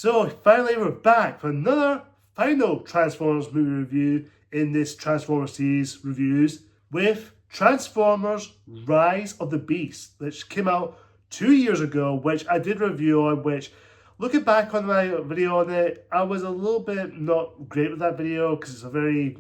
So finally we're back for another final Transformers movie review in this Transformers series reviews with Transformers Rise of the Beasts, which came out 2 years ago, which I did review on, which looking back on my video on it, I was a little bit not great with that video because it's a very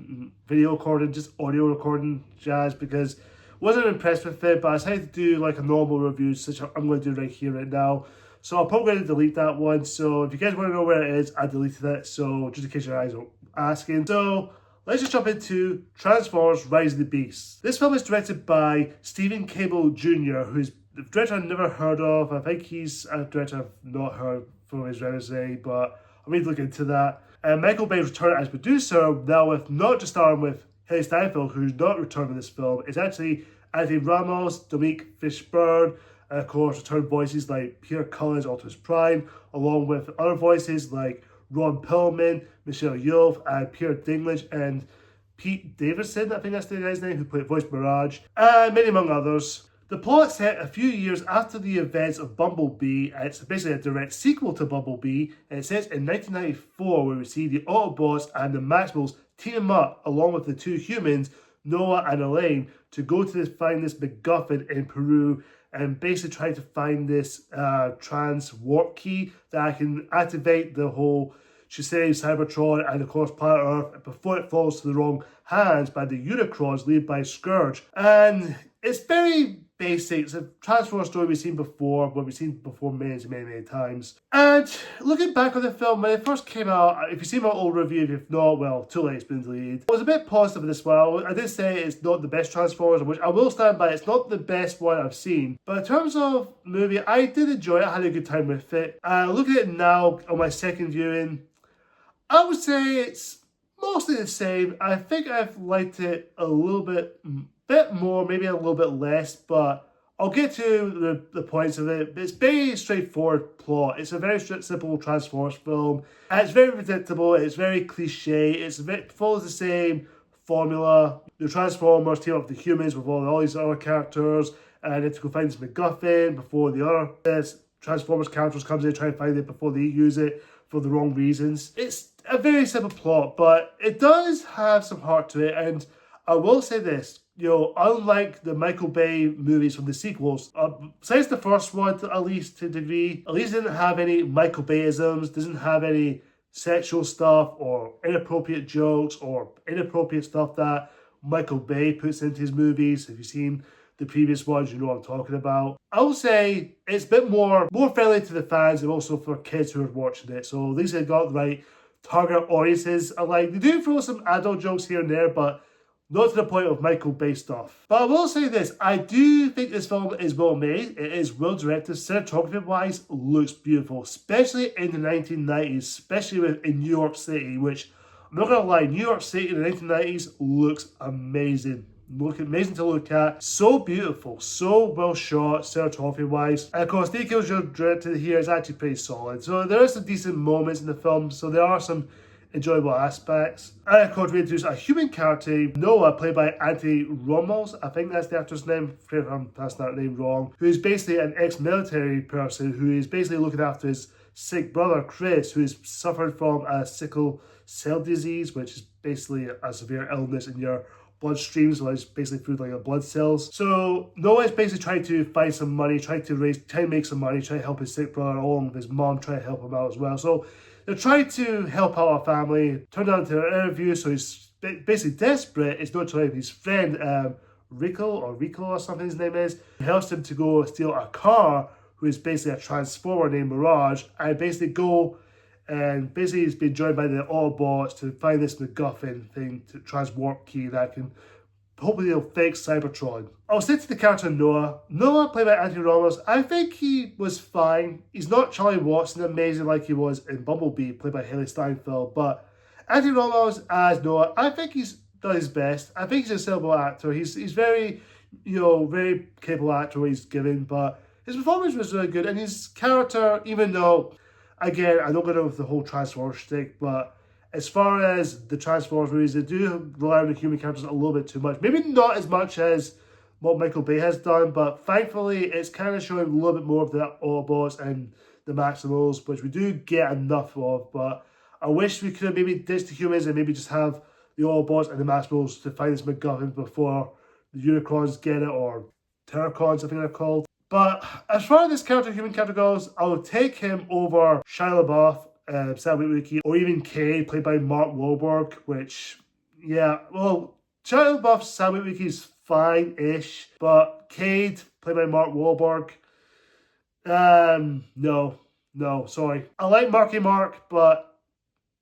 video recording, just audio recording jazz, because I wasn't impressed with it, but I decided to do like a normal review, such I'm going to do right here, right now. So I'm probably going to delete that one. So if you guys want to know where it is, I deleted it. So just in case your eyes are asking. So let's just jump into Transformers Rise of the Beasts. This film is directed by Steven Caple Jr, who's the director I've never heard of. I think he's a director I've not heard from his resume, but I'm going to look into that. And Michael Bay's return as producer, now with not just starring with Haley Steinfeld, who's not returned in this film. It's actually Anthony Ramos, Dominique, Fishback, and of course return voices like Peter Cullen, Optimus Prime, along with other voices like Ron Perlman, Michaela Yeoh, and Peter Dinklage, and Pete Davidson, I think that's the guy's name, who played voice Mirage, and many among others. The plot is set a few years after the events of Bumblebee, and it's basically a direct sequel to Bumblebee, and it says in 1994 where we see the Autobots and the Maximals team up along with the two humans, Noah and Elena, to go to find this MacGuffin in Peru and basically try to find this Transwarp Key that can activate the whole Cybertron and of course planet Earth before it falls to the wrong hands by the Unicrons led by Scourge. And it's very basic. It's a Transformers story we've seen before, but we've seen before many times. And looking back on the film, when it first came out, if you've seen my old review, if not, well, too late, it's been deleted. I was a bit positive with this one. I did say it's not the best Transformers, which I will stand by. It's not the best one I've seen. But in terms of movie, I did enjoy it. I had a good time with it. Looking at it now on my second viewing, I would say it's mostly the same. I think I've liked it a little bit more, maybe a little bit less, but I'll get to the points of it. It's very straightforward plot. It's a very simple Transformers film. And it's very predictable. It's very cliche. It follows the same formula. The Transformers team up with the humans with all these other characters, and they have to go find this MacGuffin before the other Transformers characters comes in, try and find it before they use it for the wrong reasons. It's a very simple plot, but it does have some heart to it, and I will say this, unlike the Michael Bay movies from the sequels, besides the first one, at least to a degree, at least didn't have any Michael Bayisms, doesn't have any sexual stuff or inappropriate jokes or inappropriate stuff that Michael Bay puts into his movies. If you've seen the previous ones, you know what I'm talking about. I will say it's a bit more friendly to the fans and also for kids who are watching it. So at least they got the right target audiences. They do throw some adult jokes here and there, but not to the point of Michael Bay stuff. But I will say this, I do think this film is well made. It is well directed. Cinematography wise, looks beautiful, especially in the 1990s, especially in New York City, which I'm not gonna lie, New York City in the 1990s looks amazing. Amazing to look at. So beautiful, so well shot, cinematography wise. And of course, Dinklage directed here is actually pretty solid. So there are some decent moments in the film, so there are some enjoyable aspects. And of course, we introduce a human character, Noah, played by Anthony Ramos. I think that's the actor's name, if I'm pronouncing that name wrong, who is basically an ex-military person who is basically looking after his sick brother, Chris, who is suffering from a sickle cell disease, which is basically a severe illness in your bloodstream, so it's basically through like blood cells. So Noah is basically trying to find some money, trying to make some money, trying to help his sick brother along with his mom, trying to help him out as well. So they're trying to help out our family. Turned out to an interview, so he's basically desperate. It's not trying his friend Rico or something his name is, who helps him to go steal a car, who is basically a transformer named Mirage, and basically go and basically he's been joined by the Autobots to find this MacGuffin thing, to Transwarp Key that can hopefully it'll fix Cybertron. I'll say to the character Noah. Noah, played by Anthony Ramos, I think he was fine. He's not Charlie Watson amazing like he was in Bumblebee, played by Haley Steinfeld, but Anthony Ramos as Noah, I think he's done his best. I think he's a sellable actor. He's very, very capable actor what he's given, but his performance was really good, and his character, even though, again, I don't go with the whole Transformers shtick, but as far as the Transformers movies, they do rely on the human characters a little bit too much. Maybe not as much as what Michael Bay has done, but thankfully it's kind of showing a little bit more of the Autobots and the Maximals, which we do get enough of, but I wish we could have maybe ditched the humans and maybe just have the Autobots and the Maximals to find this MacGuffin before the Unicrons get it, or Terrorcons, I think they're called. But as far as this human character goes, I would take him over Shia LaBeouf, Sam Witwicky, or even Cade, played by Mark Wahlberg, which, yeah, well, Shia LaBeouf's Sam Witwicky is fine-ish, but Cade, played by Mark Wahlberg, no, sorry. I like Marky Mark, but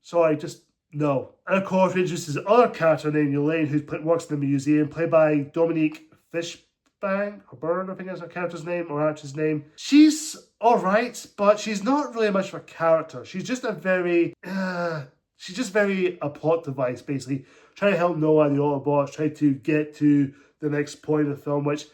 sorry, just no. And of course, we introduced his other character named Elaine, who works in the museum, played by Dominique Fishback, or Burn, I think that's her character's name, or actress name. She's alright, but she's not really much of a character. She's just a very a plot device, basically. Trying to help Noah and the Autobots, trying to get to the next point of the film, which,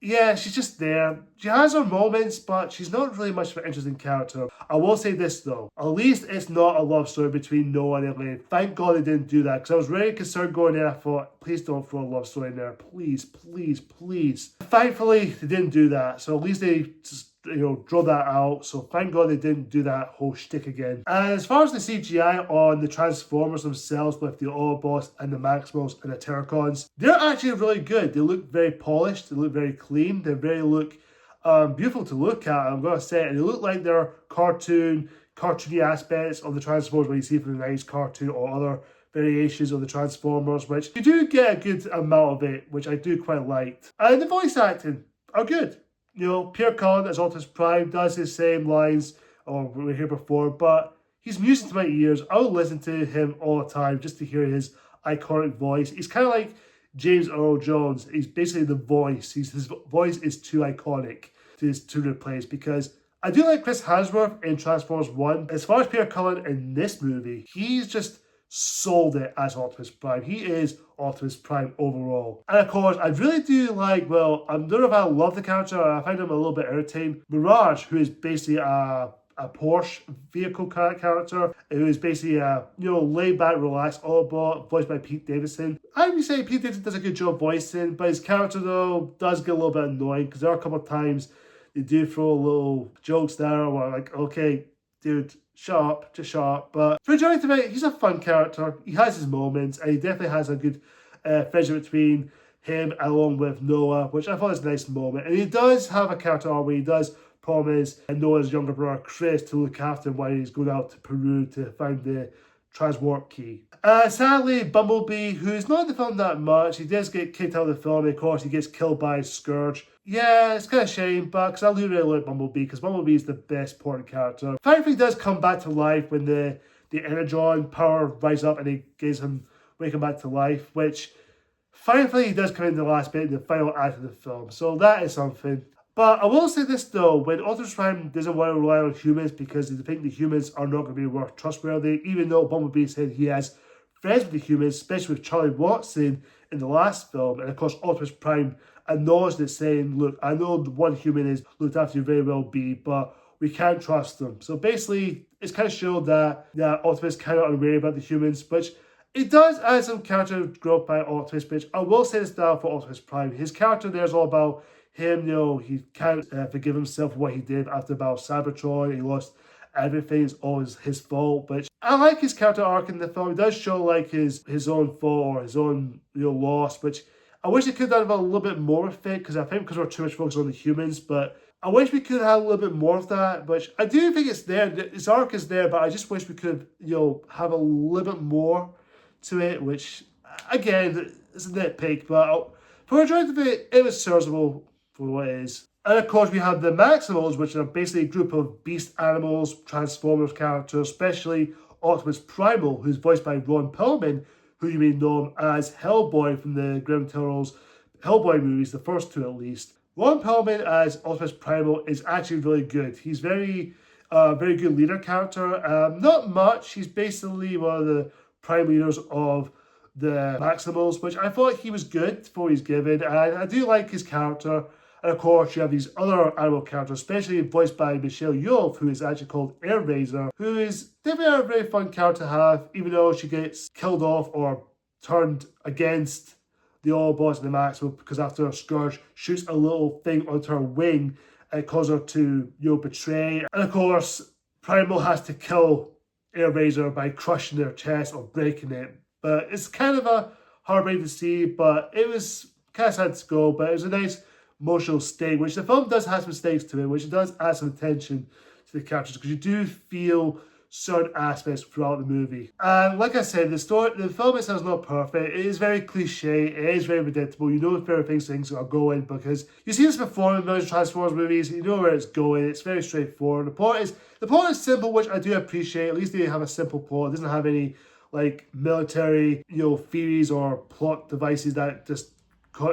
yeah, she's just there. She has her moments, but she's not really much of an interesting character. I will say this, though. At least it's not a love story between Noah and Elaine. Thank God they didn't do that, because I was really concerned going there. I thought, please don't throw a love story in there. Please, please, please. Thankfully, they didn't do that. So at least they just, draw that out. So thank God they didn't do that whole shtick again. And as far as the CGI on the Transformers themselves, with the Autobots and the Maximals and the Terrorcons, they're actually really good. They look very polished. They look very clean. They look beautiful to look at, I'm going to say. And they look like they're cartoony aspects of the Transformers when you see from the 90s cartoon or other variations of the Transformers, which you do get a good amount of it, which I do quite like. And the voice acting are good. Peter Cullen as Optimus Prime does his same lines, or we were here before, but he's music to my ears. I would listen to him all the time just to hear his iconic voice. He's kind of like James Earl Jones. He's basically the voice. His voice is too iconic to replace, because I do like Chris Hemsworth in Transformers 1. As far as Peter Cullen in this movie, he's just sold it as Optimus Prime. He is Optimus Prime overall. And of course, I really do like, well, I don't know if I love the character, I find him a little bit irritating. Mirage, who is basically a Porsche vehicle character, who is basically a, laid back, relaxed Autobot, voiced by Pete Davidson. I would say Pete Davidson does a good job voicing, but his character, though, does get a little bit annoying, because there are a couple of times they do throw little jokes there where, like, okay, dude, just shut up. But for the majority of it, he's a fun character. He has his moments, and he definitely has a good friendship between him along with Noah, which I thought was a nice moment. And he does have a character arc where he does promise Noah's younger brother Chris to look after him while he's going out to Peru to find the Transwarp Key. Sadly, Bumblebee, who's not in the film that much, he does get kicked out of the film, and of course he gets killed by Scourge. Yeah, it's kind of a shame, but because I do really like Bumblebee, because Bumblebee is the best important character. Thankfully, he does come back to life when the Energon power rises up and he gives him, wake him back to life, which thankfully he does come in the last bit, in the final act of the film. So that is something. But I will say this though, when Optimus Prime doesn't want to rely on humans because they think the humans are not going to be worth trustworthy, even though Bumblebee said he has friends with the humans, especially with Charlie Watson in the last film, and of course Optimus Prime acknowledged it, saying, look, I know the one human is looked after you very well, B, but we can't trust them. So basically, it's kind of showed that Optimus kind of unaware about the humans, which it does add some character growth by Optimus, which I will say this now for Optimus Prime. His character there is all about him, he can't forgive himself for what he did after Battle Cybertron. He lost everything. It's always his fault, which I like his character arc in the film. It does show like his own fault or his own loss, which I wish they could have done a little bit more with it, because I think because we're too much focused on the humans, but I wish we could have a little bit more of that, which I do think it's there. His arc is there, but I just wish we could, have a little bit more to it, which, again, is a nitpick, but for the majority of it, it was serviceable for what it is. And of course, we have the Maximals, which are basically a group of beast animals, Transformers characters, especially Optimus Primal, who's voiced by Ron Perlman, who you may know him as Hellboy from the Graham Turtles Hellboy movies, the first two at least. Ron Perlman as Optimus Primal is actually really good. He's very good leader character. Not much. He's basically one of the prime leaders of the Maximals, which I thought he was good for what he's given. And I do like his character. And of course, you have these other animal characters, especially voiced by Michaela Yeoh, who is actually called Air Razor, who is definitely a very fun character to have, even though she gets killed off or turned against the Autobots and the Maximals, because after Scourge shoots a little thing onto her wing, It causes her to, betray. And of course, Primal has to kill Airazor by crushing their chest or breaking it. But it's kind of a heartbreak to see, but it was kind of sad to go, but it was a nice emotional stake, which the film does have some stakes to it, which it does add some attention to the characters, because you do feel certain aspects throughout the movie. And like I said, the film itself is not perfect. It is very cliche. It is very predictable. You know where things are going, because you've seen this before in most Transformers movies. You know where it's going. It's very straightforward. The plot is simple, which I do appreciate. At least they have a simple plot. It doesn't have any like military, theories or plot devices that just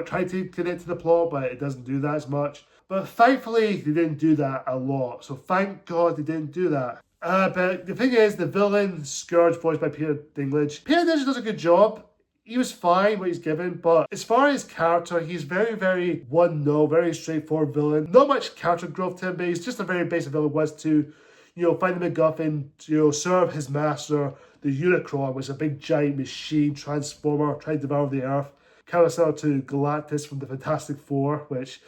try to connect to the plot, but it doesn't do that as much. But thankfully, they didn't do that a lot. So thank God they didn't do that. But the thing is, the villain, Scourge, voiced by Peter Dinklage. Peter Dinklage does a good job. He was fine what he's given, but as far as character, he's very, very one-note, very straightforward villain. Not much character growth to him, but he's just a very basic villain. Was to, find the MacGuffin, serve his master, the Unicron, which is a big giant machine transformer trying to devour the Earth. Kind of similar to Galactus from the Fantastic Four, which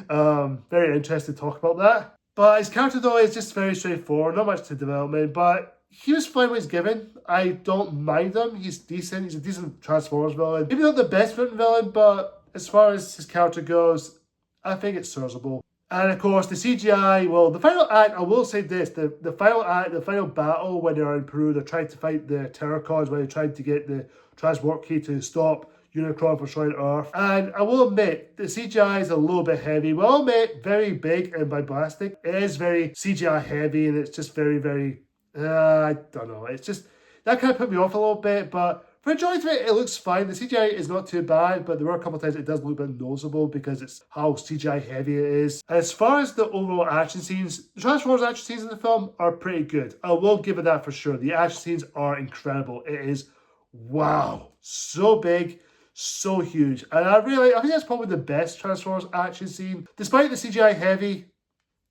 very interesting to talk about that. But his character, though, is just very straightforward, not much to development, but he was fine what he's given. I don't mind him. He's decent. He's a decent Transformers villain. Maybe not the best villain, but as far as his character goes, I think it's serviceable. And of course, the CGI, well, the final act, I will say this, the final act, the final battle when they're in Peru, they're trying to fight the Terrorcons, when they're trying to get the Transwarp Key to stop Unicron from destroying Earth. And I will admit, the CGI is a little bit heavy. Well, I'll admit, very big and bombastic. It is very CGI heavy, and it's just very, very, I don't know. It's just, that kind of put me off a little bit, but for a majority of it, it looks fine. The CGI is not too bad, but there were a couple of times it does look a bit noticeable because it's how CGI heavy it is. As far as the overall action scenes, the Transformers action scenes in the film are pretty good. I will give it that for sure. The action scenes are incredible. It is, wow, so big, so huge. And I think that's probably the best Transformers action scene. Despite the CGI heavy,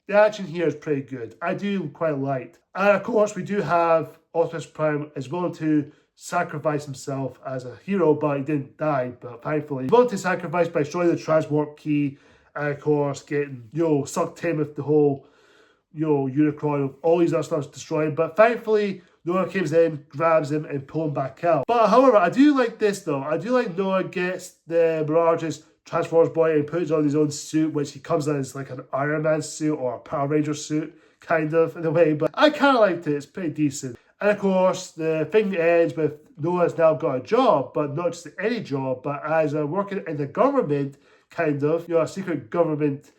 the action here is pretty good. I do quite like. And of course, we do have Optimus Prime is willing to sacrifice himself as a hero, but he didn't die, but thankfully. He's willing to sacrifice by destroying the Transwarp Key, and of course, getting, sucked in with the whole, Unicron, all these other stuff destroyed. But thankfully, Noah comes in, grabs him, and pulls him back out. But however, I do like this though. I do like Noah gets the Mirage's Transformers boy and puts on his own suit, which he comes in as like an Iron Man suit or a Power Ranger suit, kind of, in a way. But I kind of liked it. It's pretty decent. And of course, the thing ends with Noah's now got a job, but not just any job, but as working in the government, kind of, a secret government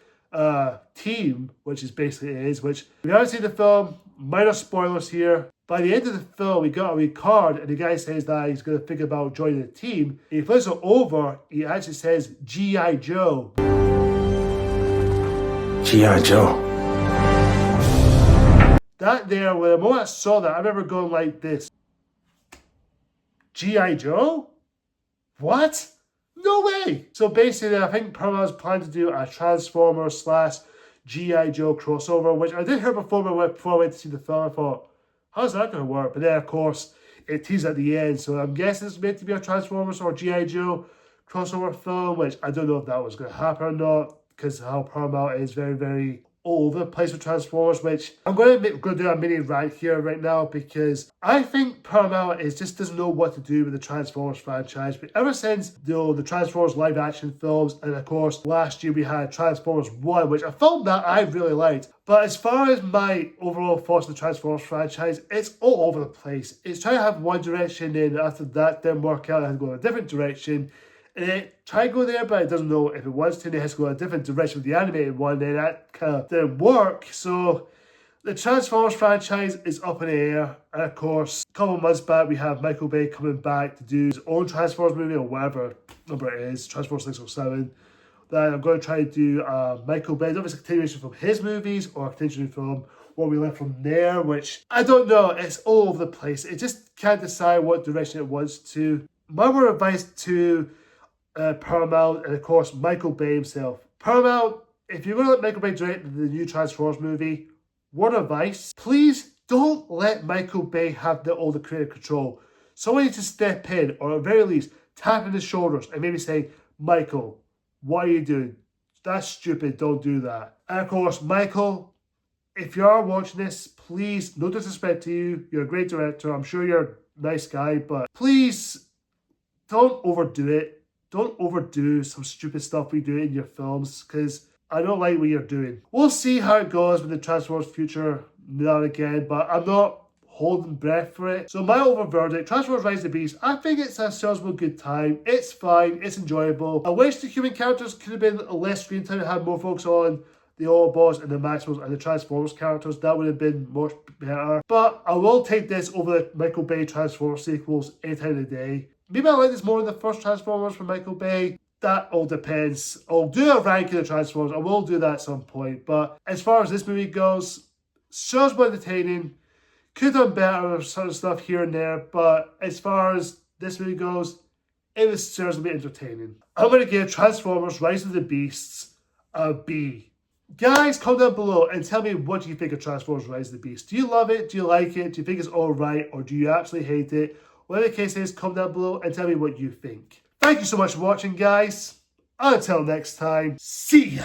team, which is basically it is, which, if you haven't seen the film, minor spoilers here. By the end of the film, we got a wee card, and the guy says that he's going to think about joining the team. And he flips it over, he actually says, G.I. Joe. G.I. Joe. That there, when the moment I saw that, I remember going like this. G.I. Joe? What? No way! So basically, I think Paramount's planning to do a Transformers / G.I. Joe crossover, which I did hear before I went to see the film. I thought, how's that going to work? But then, of course, it teased at the end. So I'm guessing it's meant to be a Transformers or G.I. Joe crossover film, which I don't know if that was going to happen or not, because how Paramount is very, very all over the place with Transformers, which I'm going to do a mini rant here right now, because I think Paramount just doesn't know what to do with the Transformers franchise. But ever since the Transformers live action films, and of course last year we had Transformers 1, which I film that I really liked. But as far as my overall thoughts on the Transformers franchise, it's all over the place. It's trying to have one direction, and after that didn't work out, it had to go in a different direction. And it tried to go there, but it doesn't know if it wants to. It has to go in a different direction with the animated one, and that kind of didn't work. So the Transformers franchise is up in the air. And of course, a couple of months back, we have Michael Bay coming back to do his own Transformers movie, or whatever number it is, Transformers 607. That I'm going to try to do Michael Bay, obviously a continuation from his movies, or a continuation from what we left from there, which I don't know. It's all over the place. It just can't decide what direction it wants to. My word of advice to Paramount, and of course Michael Bay himself. Paramount, if you're going to let Michael Bay direct the new Transformers movie, word of advice, please don't let Michael Bay have all the creative control. Someone needs to step in, or at the very least, tap in his shoulders and maybe say, Michael, what are you doing? That's stupid. Don't do that. And of course, Michael, if you are watching this, please, no disrespect to you. You're a great director. I'm sure you're a nice guy, but please don't overdo it. Don't overdo some stupid stuff we do in your films, because I don't like what you're doing. We'll see how it goes with the Transformers future now and again, but I'm not holding breath for it. So my overall verdict, Transformers Rise of the Beasts, I think it's a serviceable good time. It's fine, it's enjoyable. I wish the human characters could have been less screen time and had more focus on the Autobots and the Maximals and the Transformers characters. That would have been much better. But I will take this over the Michael Bay Transformers sequels any time of the day. Maybe I like this more than the first Transformers from Michael Bay. That all depends. I'll do a ranking of Transformers. I will do that at some point. But as far as this movie goes, serviceable, entertaining. Could have done better sort of stuff here and there, but as far as this movie goes, it was seriously entertaining. I'm going to give Transformers Rise of the Beasts a B. Guys, comment down below and tell me what you think of Transformers Rise of the Beasts. Do you love it? Do you like it? Do you think it's alright? Or do you absolutely hate it? Whatever the case is, comment down below and tell me what you think. Thank you so much for watching, guys. Until next time, see ya!